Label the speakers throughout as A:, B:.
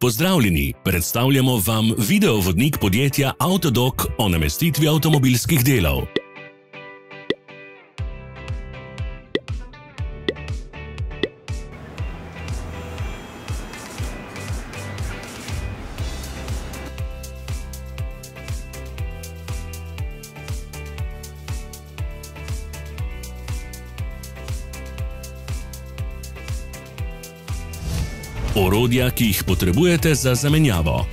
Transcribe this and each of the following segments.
A: Pozdravljeni, predstavljamo vam videovodnik podjetja Avtodok o namestitvi avtomobilskih delov. Orodja, ki jih potrebujete za zamenjavo.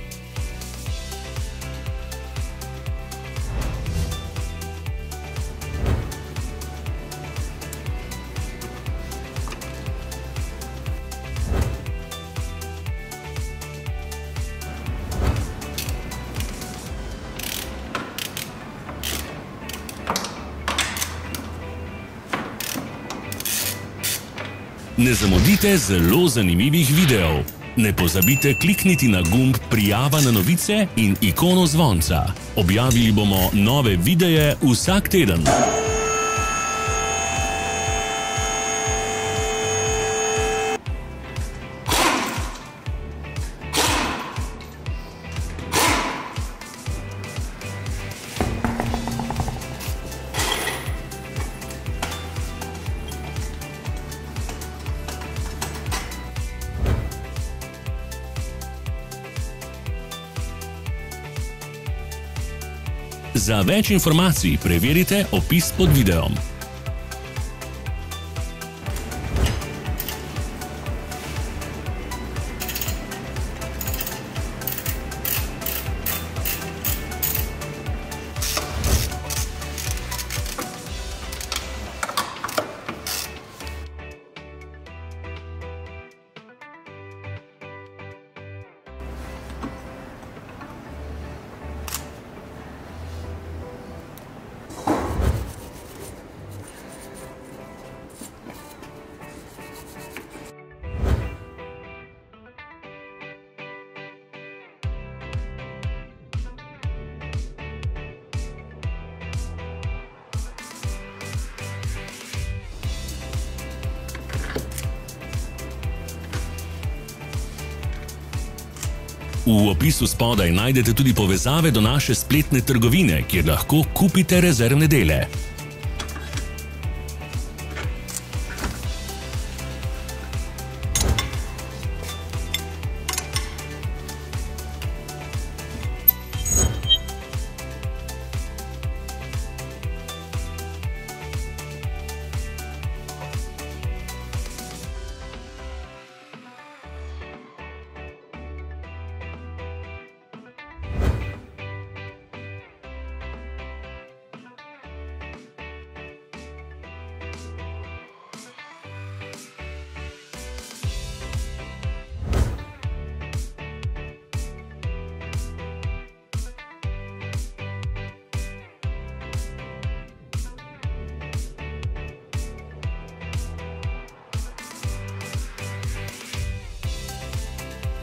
A: Ne zamudite zelo zanimivih videov. Ne pozabite klikniti na gumb Prijava na novice in ikono zvonca. Objavili bomo nove videe vsak teden. Za več informacij preverite opis pod videom. V opisu spodaj najdete tudi povezave do naše spletne trgovine, kjer lahko kupite rezervne dele.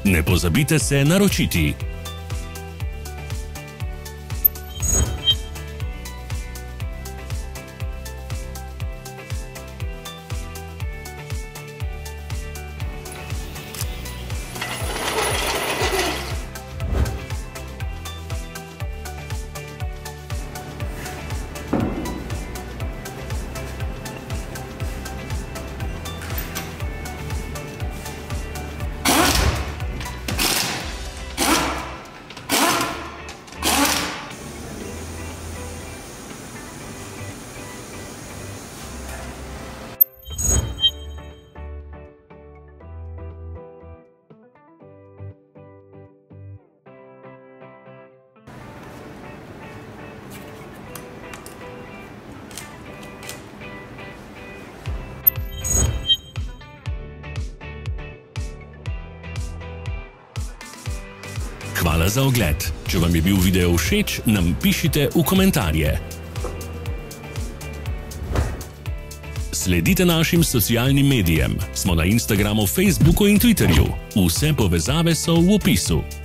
A: Ne pozabite se naročiti. Hvala za ogled. Če vam je bil video všeč, nam pišite v komentarje. Sledite našim socialnim medijem. Smo na Instagramu, Facebooku in Twitterju. Vse povezave so v opisu.